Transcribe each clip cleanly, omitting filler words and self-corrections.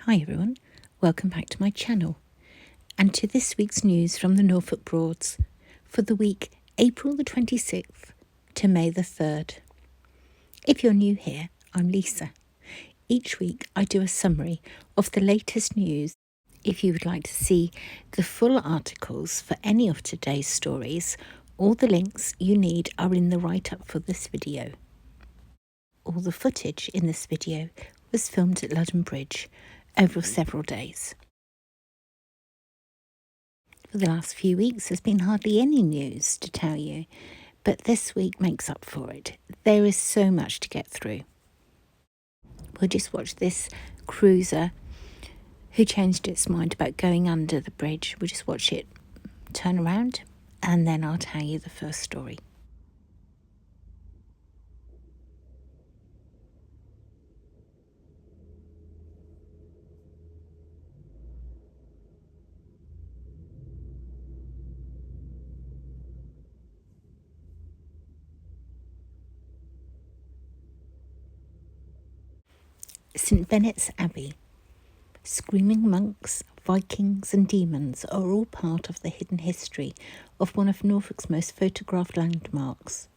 Hi everyone, welcome back to my channel and to this week's news from the Norfolk Broads for the week April the 26th to May the 3rd. If you're new here, I'm Lisa. Each week I do a summary of the latest news. If you would like to see the full articles for any of today's stories, all the links you need are in the write-up for this video. All the footage in this video was filmed at Ludham Bridge over several days. For the last few weeks there's been hardly any news to tell you, but this week makes up for it. There is so much to get through. We'll just watch this cruiser who changed its mind about going under the bridge. We'll just watch it turn around and then I'll tell you the first story. Saint Benets Abbey. Screaming monks, Vikings and demons are all part of the hidden history of one of Norfolk's most photographed landmarks.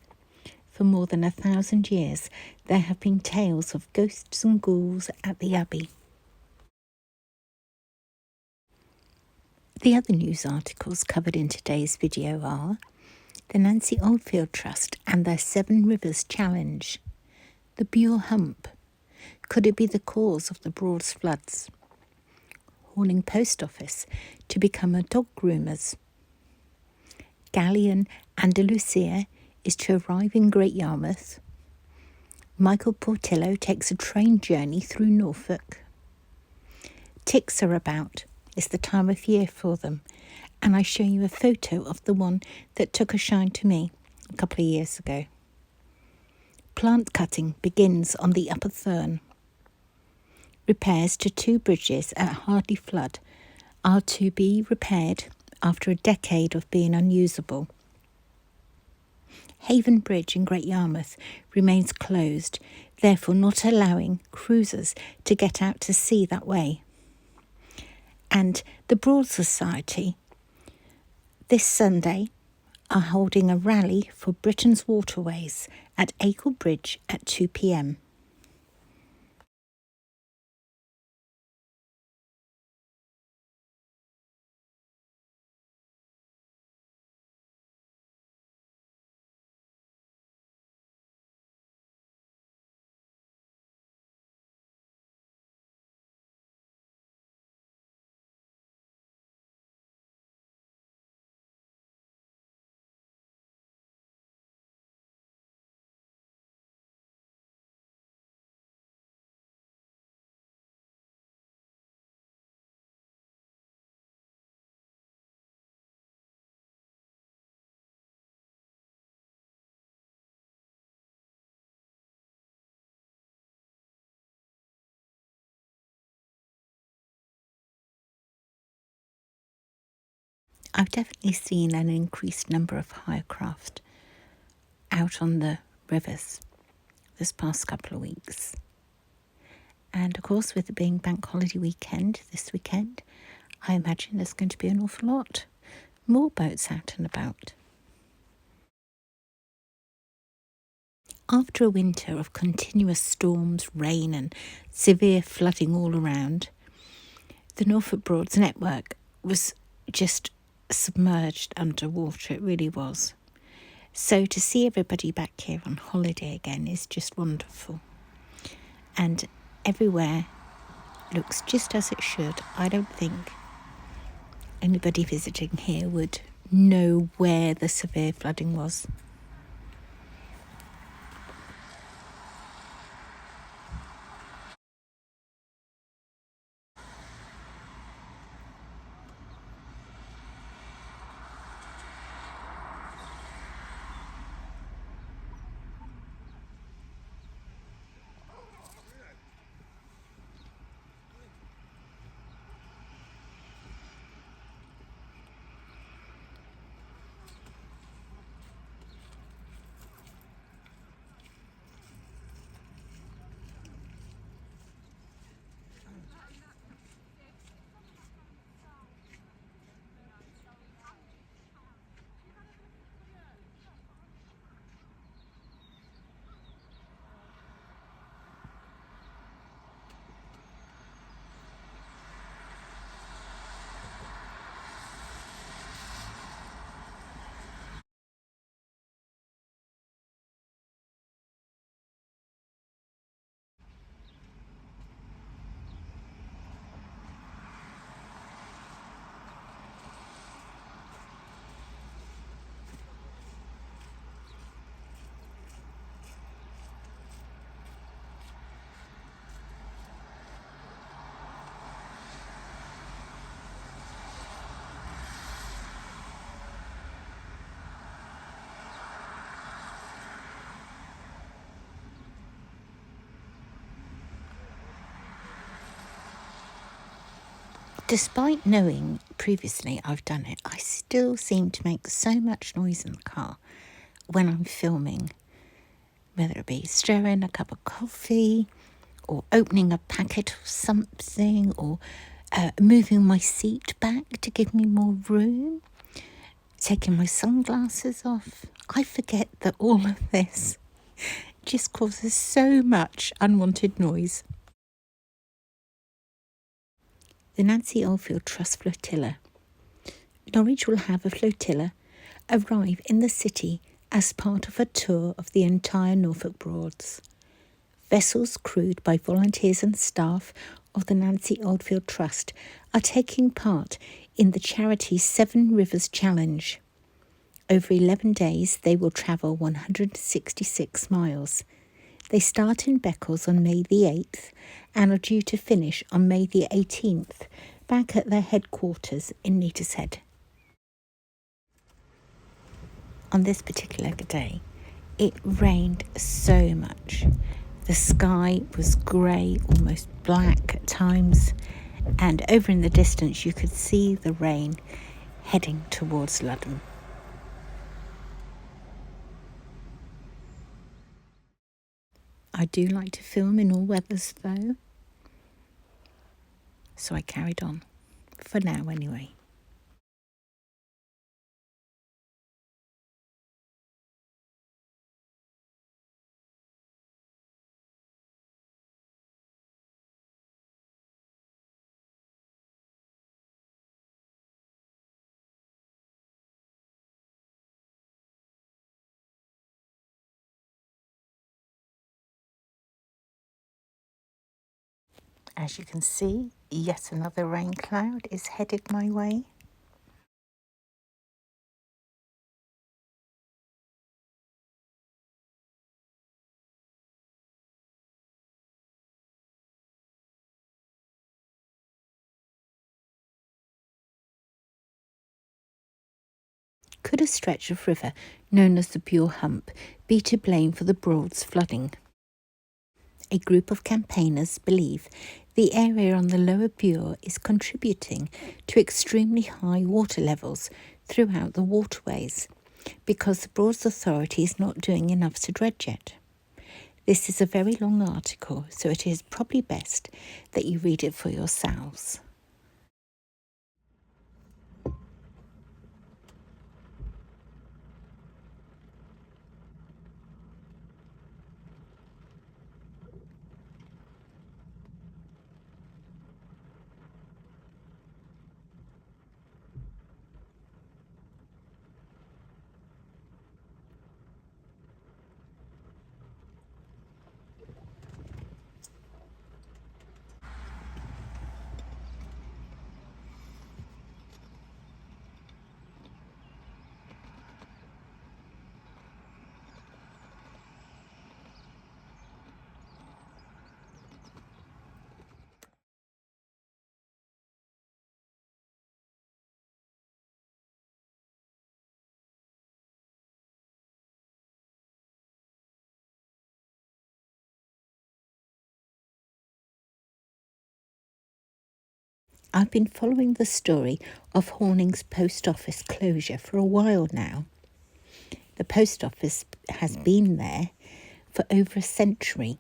For more than 1,000 years, there have been tales of ghosts and ghouls at the Abbey. The other news articles covered in today's video are the Nancy Oldfield Trust and their Seven Rivers Challenge, the Bure Hump, could it be the cause of the Broads floods, Horning Post Office to become a dog groomers, Galeon Andalusia is to arrive in Great Yarmouth, Michael Portillo takes a train journey through Norfolk, ticks are about, it's the time of year for them, and I show you a photo of the one that took a shine to me a couple of years ago. Plant cutting begins on the Upper Thurne. Repairs to 2 bridges at Hardley Flood are to be repaired after a decade of being unusable. Haven Bridge in Great Yarmouth remains closed, therefore not allowing cruisers to get out to sea that way. And the Broad Society this Sunday are holding a rally for Britain's waterways at Acle Bridge at 2 p.m. I've definitely seen an increased number of hire craft out on the rivers this past couple of weeks. And of course, with it being bank holiday weekend this weekend, I imagine there's going to be an awful lot more boats out and about. After a winter of continuous storms, rain and severe flooding all around, the Norfolk Broads network was just submerged underwater. It really was. So to see everybody back here on holiday again is just wonderful. And everywhere looks just as it should. I don't think anybody visiting here would know where the severe flooding was. Despite knowing previously I've done it, I still seem to make so much noise in the car when I'm filming, whether it be stirring a cup of coffee or opening a packet of something or moving my seat back to give me more room, taking my sunglasses off. I forget that all of this just causes so much unwanted noise. The Nancy Oldfield Trust Flotilla. Norwich will have a flotilla arrive in the city as part of a tour of the entire Norfolk Broads. Vessels crewed by volunteers and staff of the Nancy Oldfield Trust are taking part in the charity's Seven Rivers Challenge. Over 11 days, they will travel 166 miles. They start in Beccles on May the 8th and are due to finish on May the 18th, back at their headquarters in Neatishead. On this particular day, it rained so much. The sky was grey, almost black at times, and over in the distance you could see the rain heading towards Ludham. I do like to film in all weathers though, so I carried on, for now anyway. As you can see, yet another rain cloud is headed my way. Could a stretch of river known as the Bure Hump be to blame for the Broads flooding? A group of campaigners believe the area on the lower Bure is contributing to extremely high water levels throughout the waterways because the Broads Authority is not doing enough to dredge it. This is a very long article, so it is probably best that you read it for yourselves. I've been following the story of Horning's post office closure for a while now. The post office has been there for over a century,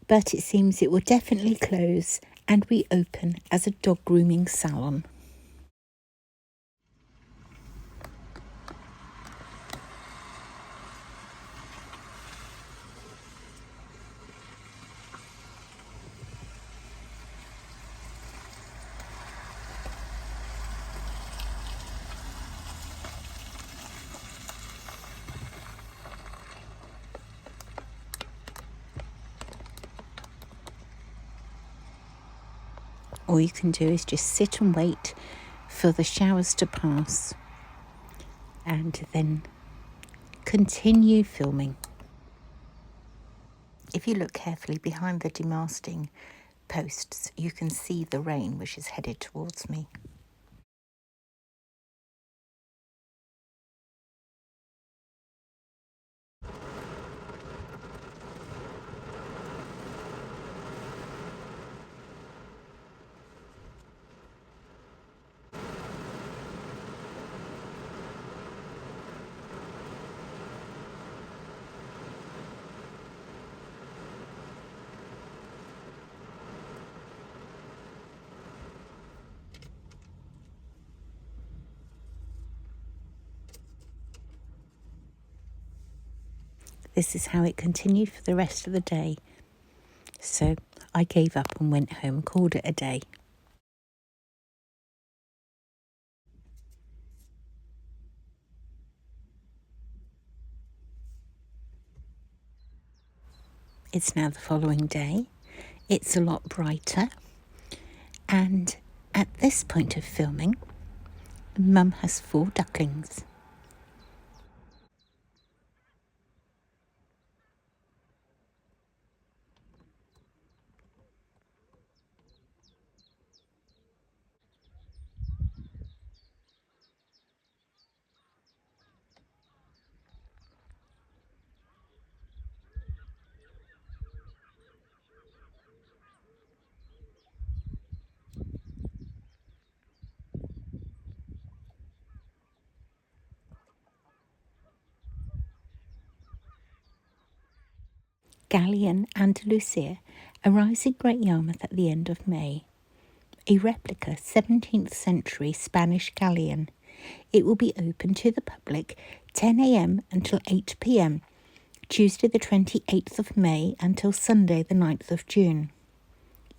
but it seems it will definitely close and reopen as a dog grooming salon. All you can do is just sit and wait for the showers to pass and then continue filming. If you look carefully behind the demasting posts, you can see the rain which is headed towards me. This is how it continued for the rest of the day. So I gave up and went home and called it a day. It's now the following day. It's a lot brighter. And at this point of filming, Mum has 4 ducklings. Galeon and Lucia arrives in Great Yarmouth at the end of May. A replica 17th century Spanish galleon. It will be open to the public 10 a.m. until 8 p.m, Tuesday the 28th of May until Sunday the 9th of June.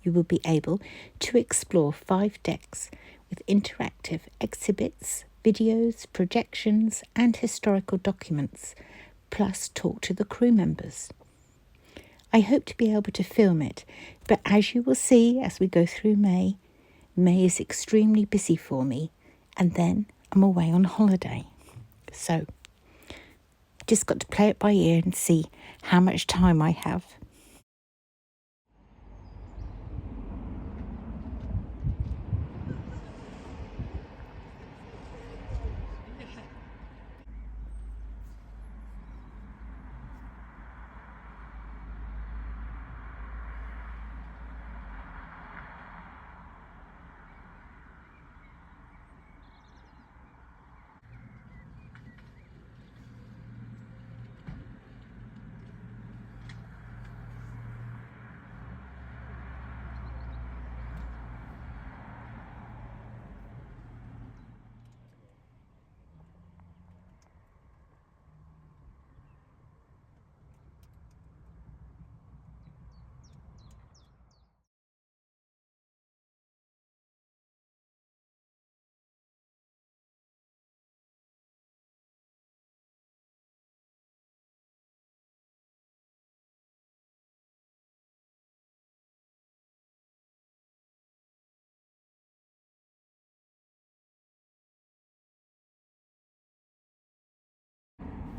You will be able to explore 5 decks with interactive exhibits, videos, projections and historical documents, plus talk to the crew members. I hope to be able to film it, but as you will see as we go through May is extremely busy for me, and then I'm away on holiday. So, just got to play it by ear and see how much time I have.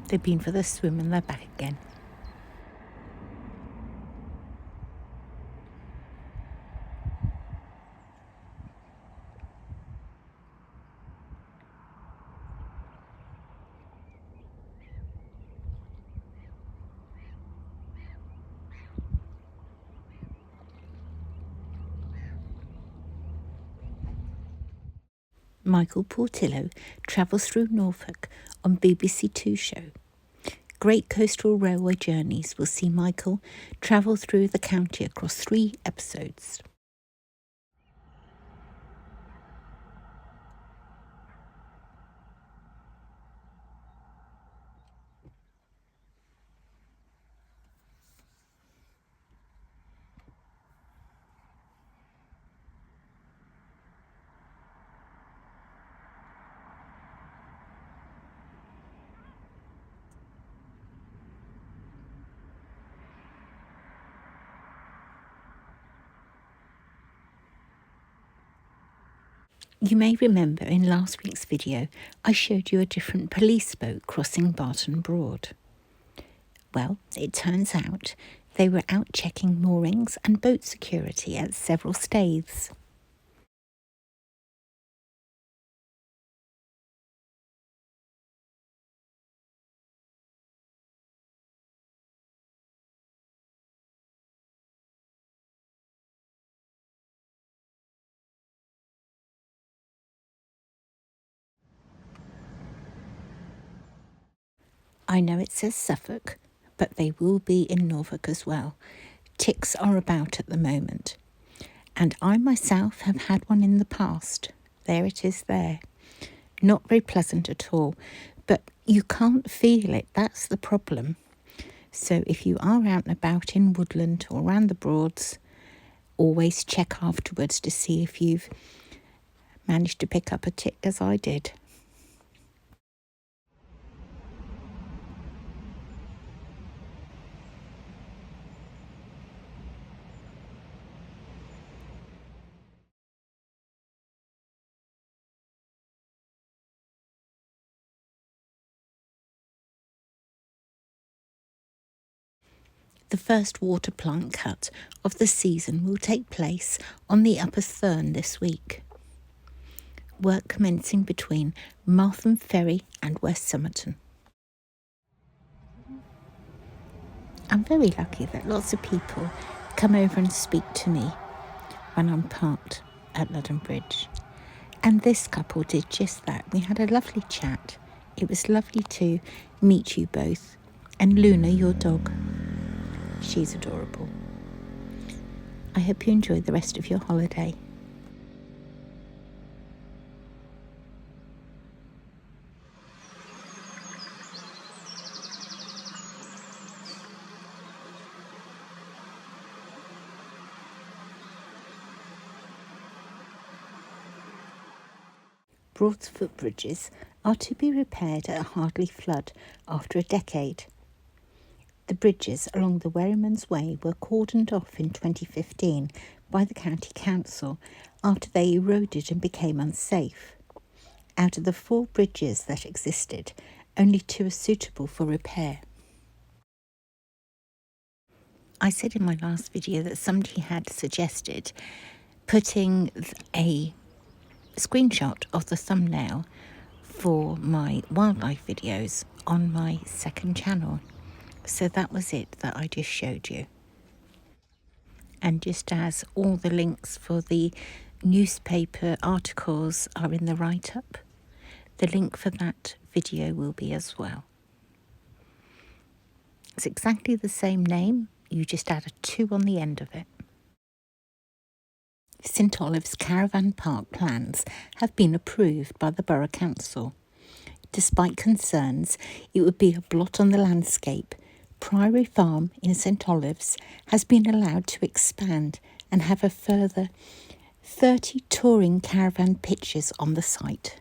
They've been for the swim and they're back again. Michael Portillo travels through Norfolk on BBC Two show. Great Coastal Railway Journeys will see Michael travel through the county across 3 episodes. You may remember in last week's video I showed you a different police boat crossing Barton Broad. Well, it turns out they were out checking moorings and boat security at several staiths. I know it says Suffolk, but they will be in Norfolk as well. Ticks are about at the moment. And I myself have had one in the past. There it is there. Not very pleasant at all, but you can't feel it, that's the problem. So if you are out and about in woodland or around the Broads, always check afterwards to see if you've managed to pick up a tick as I did. The first water plant cut of the season will take place on the Upper Thurne this week. Work commencing between Martham Ferry and West Somerton. I'm very lucky that lots of people come over and speak to me when I'm parked at Ludham Bridge. And this couple did just that. We had a lovely chat. It was lovely to meet you both. And Luna, your dog, she's adorable. I hope you enjoy the rest of your holiday. Broad's footbridges are to be repaired at Hardley Flood after a decade. The bridges along the Wherryman's Way were cordoned off in 2015 by the County Council after they eroded and became unsafe. Out of the 4 bridges that existed, only 2 are suitable for repair. I said in my last video that somebody had suggested putting a screenshot of the thumbnail for my wildlife videos on my second channel. So that was it that I just showed you. And just as all the links for the newspaper articles are in the write-up, the link for that video will be as well. It's exactly the same name, you just add a 2 on the end of it. St Olaves Caravan Park plans have been approved by the Borough Council. Despite concerns it would be a blot on the landscape, Priory Farm in St Olaves has been allowed to expand and have a further 30 touring caravan pitches on the site.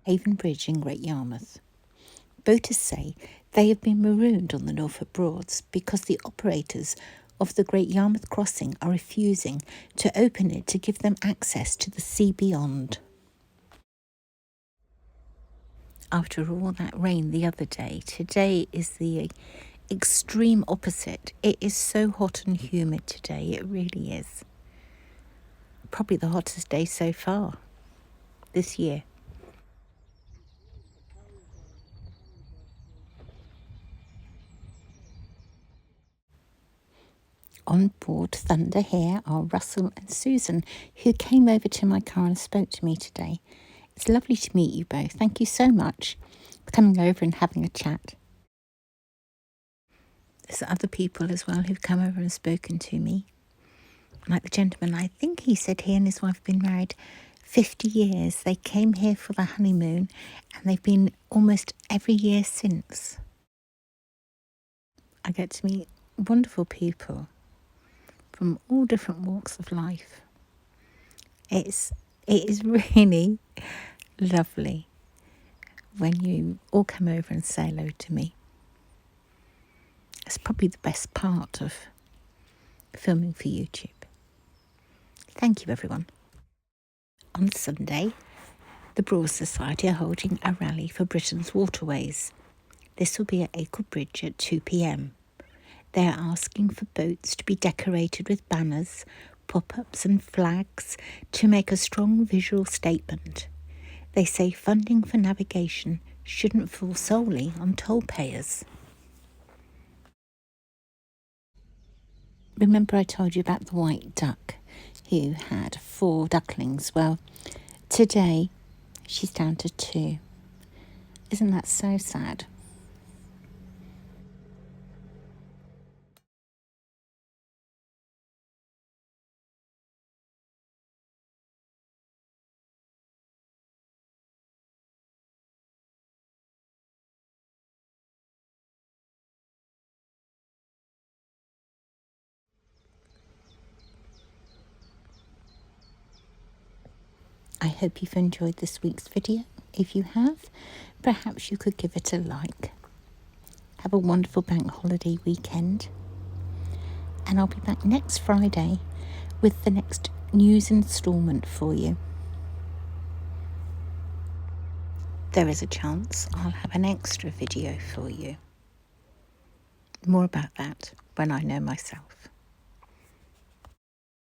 Haven Bridge in Great Yarmouth. Boaters say they have been marooned on the Norfolk Broads because the operators of the Great Yarmouth crossing are refusing to open it to give them access to the sea beyond. After all that rain the other day, today is the extreme opposite. It is so hot and humid today, it really is. Probably the hottest day so far this year. On board Thunder here are Russell and Susan, who came over to my car and spoke to me today. It's lovely to meet you both. Thank you so much for coming over and having a chat. There's other people as well who've come over and spoken to me. Like the gentleman, I think he said he and his wife have been married 50 years. They came here for the honeymoon and they've been almost every year since. I get to meet wonderful people from all different walks of life. It is really lovely when you all come over and say hello to me. It's probably the best part of filming for YouTube. Thank you, everyone. On Sunday, the Broads Society are holding a rally for Britain's waterways. This will be at Acle Bridge at 2 p.m. They are asking for boats to be decorated with banners, pop-ups and flags to make a strong visual statement. They say funding for navigation shouldn't fall solely on toll payers. Remember I told you about the white duck who had 4 ducklings? Well, today she's down to 2. Isn't that so sad? I hope you've enjoyed this week's video. If you have, perhaps you could give it a like. Have a wonderful bank holiday weekend. And I'll be back next Friday with the next news instalment for you. There is a chance I'll have an extra video for you. More about that when I know myself.